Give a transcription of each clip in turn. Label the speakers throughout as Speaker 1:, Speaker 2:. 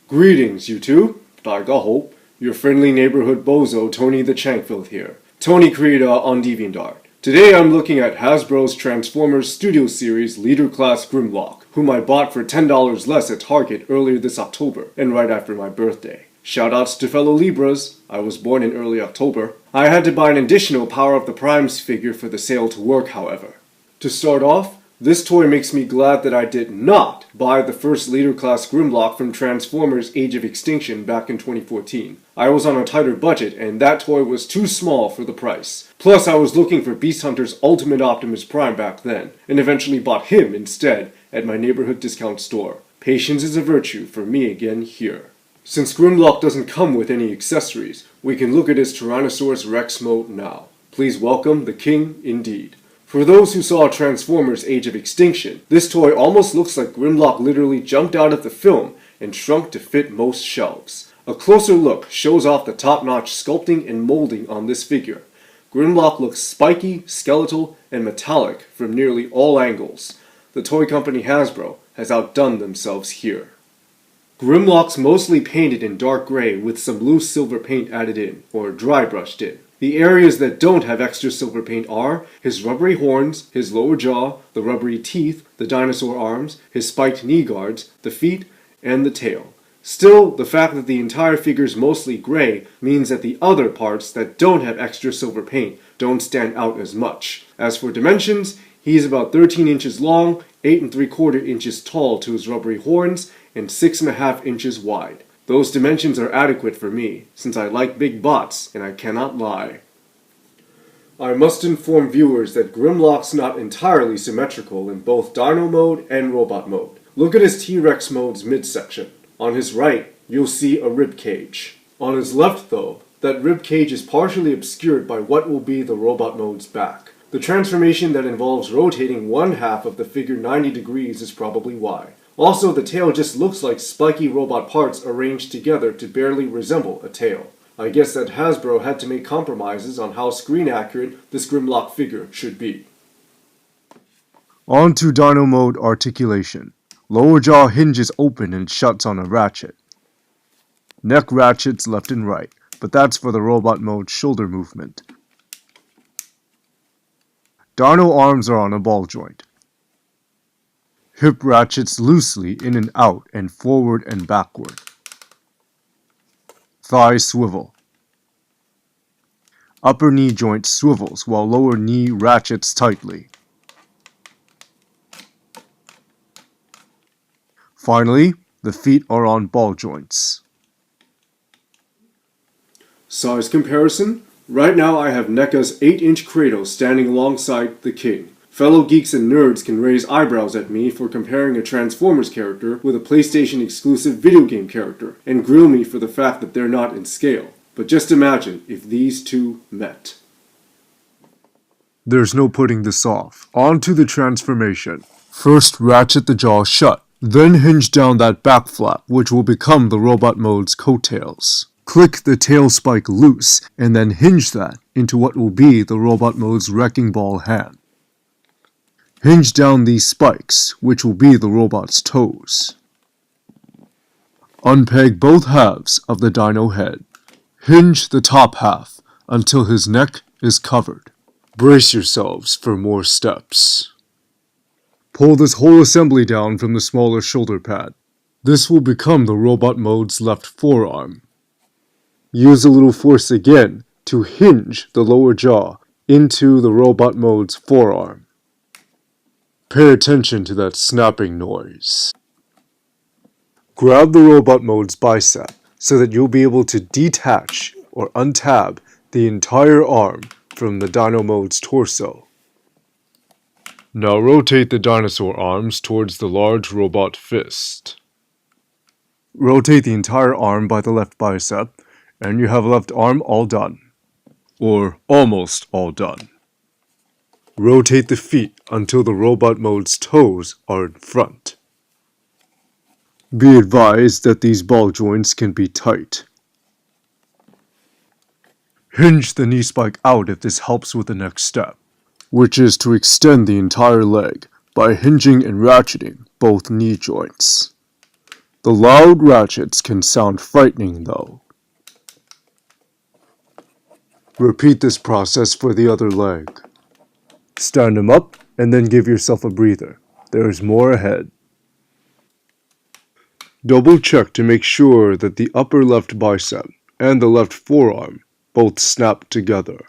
Speaker 1: Greetings, YouTube. Hope. Your friendly neighborhood bozo, Tony the Chankfilth here. Tony creator on DeviantArt. Today I'm looking at Hasbro's Transformers Studio Series Leader Class Grimlock, whom I bought for $10 less at Target earlier this October, and right after my birthday. Shoutouts to fellow Libras, I was born in early October. I had to buy an additional Power of the Primes figure for the sale to work, however. To start off, this toy makes me glad that I did not buy the first Leader Class Grimlock from Transformers Age of Extinction back in 2014. I was on a tighter budget and that toy was too small for the price. Plus I was looking for Beast Hunter's Ultimate Optimus Prime back then, and eventually bought him instead at my neighborhood discount store. Patience is a virtue for me again here. Since Grimlock doesn't come with any accessories, we can look at his Tyrannosaurus Rex mode now. Please welcome the king indeed. For those who saw Transformers Age of Extinction, this toy almost looks like Grimlock literally jumped out of the film and shrunk to fit most shelves. A closer look shows off the top-notch sculpting and molding on this figure. Grimlock looks spiky, skeletal, and metallic from nearly all angles. The toy company Hasbro has outdone themselves here. Grimlock's mostly painted in dark gray with some loose silver paint added in, or dry brushed in. The areas that don't have extra silver paint are his rubbery horns, his lower jaw, the rubbery teeth, the dinosaur arms, his spiked knee guards, the feet, and the tail. Still, the fact that the entire figure is mostly gray means that the other parts that don't have extra silver paint don't stand out as much. As for dimensions, he is about 13 inches long, 8 3/4 inches tall to his rubbery horns, and 6.5 inches wide. Those dimensions are adequate for me, since I like big bots, and I cannot lie. I must inform viewers that Grimlock's not entirely symmetrical in both Dino mode and Robot mode. Look at his T-Rex mode's midsection. On his right, you'll see a rib cage. On his left, though, that rib cage is partially obscured by what will be the Robot mode's back. The transformation that involves rotating one half of the figure 90 degrees is probably why. Also, the tail just looks like spiky robot parts arranged together to barely resemble a tail. I guess that Hasbro had to make compromises on how screen accurate this Grimlock figure should be.
Speaker 2: On to Dino Mode articulation. Lower jaw hinges open and shuts on a ratchet. Neck ratchets left and right, but that's for the Robot Mode shoulder movement. Dino arms are on a ball joint. Hip ratchets loosely in and out and forward and backward. Thigh swivel. Upper knee joint swivels while lower knee ratchets tightly. Finally, the feet are on ball joints.
Speaker 1: Size comparison? Right now I have NECA's 8-inch Kratos standing alongside the king. Fellow geeks and nerds can raise eyebrows at me for comparing a Transformers character with a PlayStation-exclusive video game character, and grill me for the fact that they're not in scale. But just imagine if these two met.
Speaker 2: There's no putting this off. On to the transformation. First ratchet the jaw shut, then hinge down that back flap, which will become the Robot Mode's coattails. Click the tail spike loose, and then hinge that into what will be the Robot Mode's wrecking ball hand. Hinge down these spikes, which will be the robot's toes. Unpeg both halves of the dino head. Hinge the top half until his neck is covered. Brace yourselves for more steps. Pull this whole assembly down from the smaller shoulder pad. This will become the Robot Mode's left forearm. Use a little force again to hinge the lower jaw into the Robot Mode's forearm. Pay attention to that snapping noise. Grab the Robot Mode's bicep so that you'll be able to detach or untab the entire arm from the Dino Mode's torso. Now rotate the dinosaur arms towards the large robot fist. Rotate the entire arm by the left bicep, and you have left arm all done. Or almost all done. Rotate the feet until the Robot Mode's toes are in front. Be advised that these ball joints can be tight. Hinge the knee spike out if this helps with the next step. which is to extend the entire leg by hinging and ratcheting both knee joints. The loud ratchets can sound frightening though. Repeat this process for the other leg. Stand him up and then give yourself a breather. There is more ahead. Double check to make sure that the upper left bicep and the left forearm both snap together.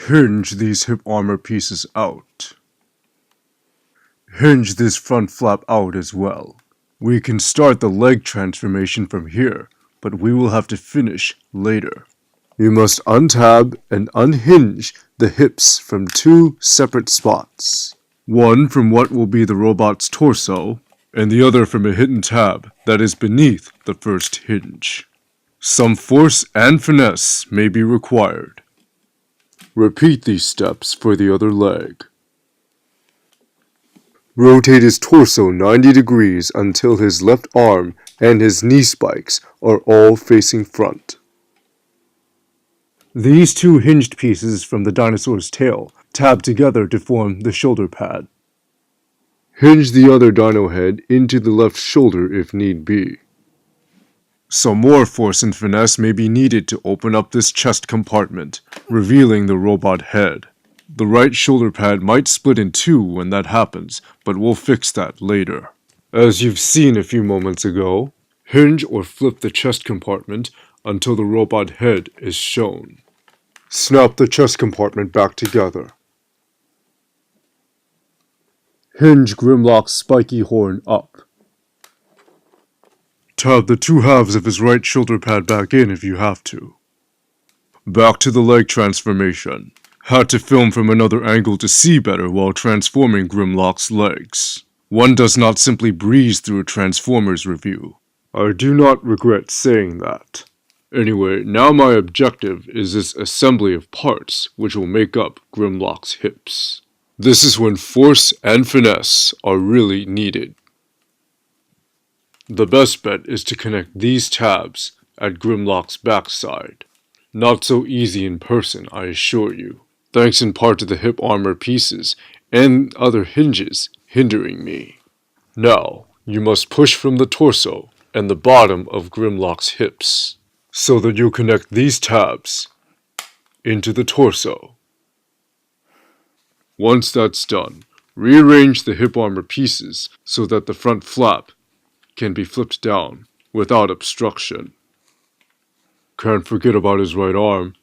Speaker 2: Hinge these hip armor pieces out. Hinge this front flap out as well. We can start the leg transformation from here, but we will have to finish later. You must untab and unhinge the hips from two separate spots. One from what will be the robot's torso, and the other from a hidden tab that is beneath the first hinge. Some force and finesse may be required. Repeat these steps for the other leg. Rotate his torso 90 degrees until his left arm and his knee spikes are all facing front. These two hinged pieces from the dinosaur's tail tab together to form the shoulder pad. Hinge the other dino head into the left shoulder if need be. Some more force and finesse may be needed to open up this chest compartment, revealing the robot head. The right shoulder pad might split in two when that happens, but we'll fix that later. As you've seen a few moments ago, hinge or flip the chest compartment until the robot head is shown. Snap the chest compartment back together. Hinge Grimlock's spiky horn up. Tab the two halves of his right shoulder pad back in if you have to. Back to the leg transformation. Had to film from another angle to see better while transforming Grimlock's legs. One does not simply breeze through a Transformers review. I do not regret saying that. Anyway, now my objective is this assembly of parts which will make up Grimlock's hips. This is when force and finesse are really needed. The best bet is to connect these tabs at Grimlock's backside. Not so easy in person, I assure you, thanks in part to the hip armor pieces and other hinges hindering me. Now, you must push from the torso and the bottom of Grimlock's hips, so that you connect these tabs into the torso. Once that's done, rearrange the hip armor pieces so that the front flap can be flipped down without obstruction. Can't forget about his right arm.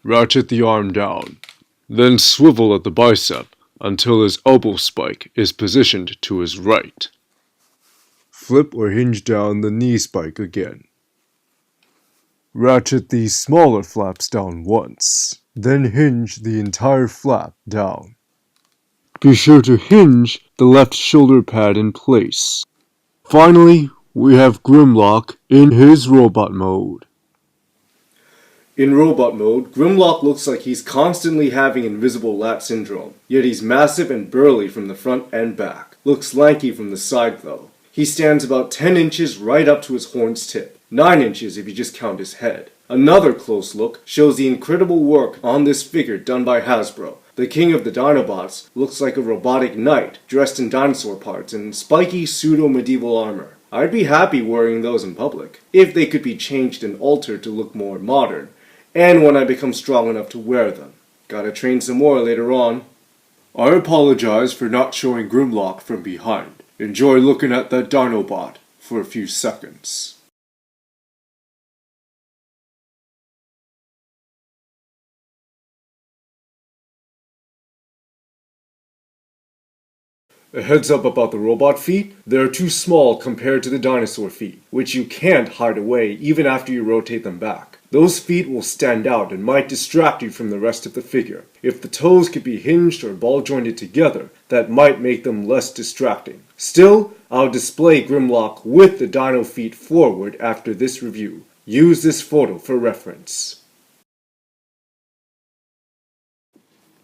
Speaker 2: Ratchet the arm down, then swivel at the bicep until his elbow spike is positioned to his right. Flip or hinge down the knee spike again. Ratchet these smaller flaps down once, then hinge the entire flap down. Be sure to hinge the left shoulder pad in place. Finally, we have Grimlock in his robot mode.
Speaker 1: In robot mode, Grimlock looks like he's constantly having invisible lat syndrome, yet he's massive and burly from the front and back. Looks lanky from the side though. He stands about 10 inches right up to his horn's tip, 9 inches if you just count his head. Another close look shows the incredible work on this figure done by Hasbro. The king of the Dinobots looks like a robotic knight dressed in dinosaur parts and spiky pseudo-medieval armor. I'd be happy wearing those in public, if they could be changed and altered to look more modern, and when I become strong enough to wear them. Gotta train some more later on.
Speaker 2: I apologize for not showing Grimlock from behind. Enjoy looking at that Dinobot for a few seconds.
Speaker 1: A heads up about the robot feet, they're too small compared to the dinosaur feet, which you can't hide away even after you rotate them back. Those feet will stand out and might distract you from the rest of the figure. If the toes could be hinged or ball jointed together, that might make them less distracting. Still, I'll display Grimlock with the dino feet forward after this review. Use this photo for reference.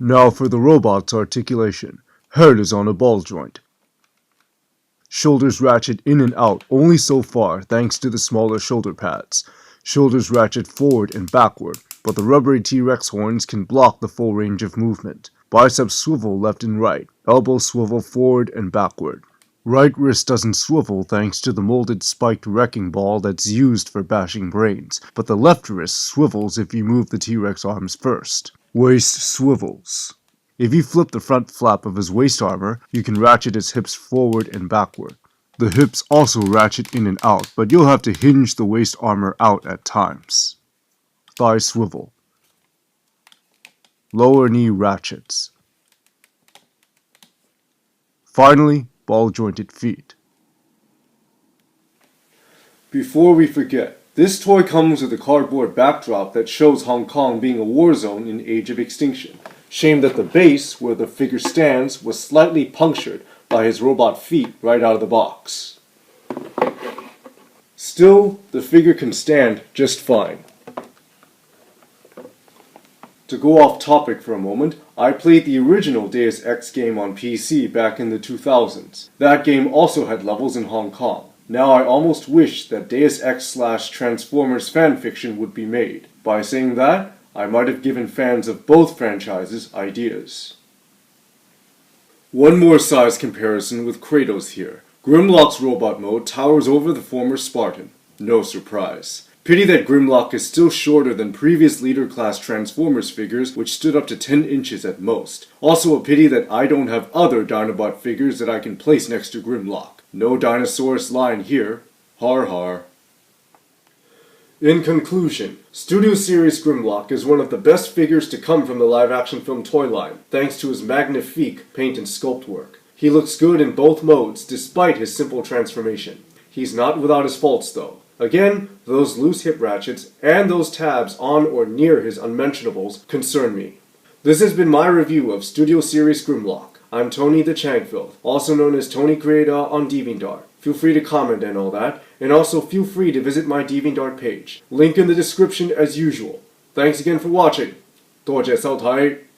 Speaker 2: Now for the robot's articulation. Head is on a ball joint. Shoulders ratchet in and out only so far thanks to the smaller shoulder pads. Shoulders ratchet forward and backward but the rubbery T-Rex horns can block the full range of movement. Biceps swivel left and right, elbows swivel forward and backward. Right wrist doesn't swivel thanks to the molded spiked wrecking ball that's used for bashing brains, but the left wrist swivels if you move the T-Rex arms first. Waist swivels. If you flip the front flap of his waist armor, you can ratchet his hips forward and backward. The hips also ratchet in and out, but you'll have to hinge the waist armor out at times. Thigh swivel. Lower knee ratchets. Finally, ball-jointed feet.
Speaker 1: Before we forget, this toy comes with a cardboard backdrop that shows Hong Kong being a war zone in Age of Extinction. Shame that the base, where the figure stands, was slightly punctured by his robot feet right out of the box. Still, the figure can stand just fine. To go off topic for a moment, I played the original Deus Ex game on PC back in the 2000s. That game also had levels in Hong Kong. Now I almost wish that Deus Ex/Transformers fanfiction would be made. By saying that, I might have given fans of both franchises ideas. One more size comparison with Kratos here. Grimlock's robot mode towers over the former Spartan. No surprise. Pity that Grimlock is still shorter than previous leader class Transformers figures, which stood up to 10 inches at most. Also a pity that I don't have other Dinobot figures that I can place next to Grimlock. No Dinosaurus line here. Har har. In conclusion, Studio Series Grimlock is one of the best figures to come from the live-action film toy line, thanks to his magnifique paint and sculpt work. He looks good in both modes, despite his simple transformation. He's not without his faults, though. Again, those loose hip ratchets and those tabs on or near his unmentionables concern me. This has been my review of Studio Series Grimlock. I'm Tony the Changfilth, also known as Tony Creator on DeviantArt. Feel free to comment and all that, and also feel free to visit my DeviantArt page. Link in the description as usual. Thanks again for watching. 多谢收睇。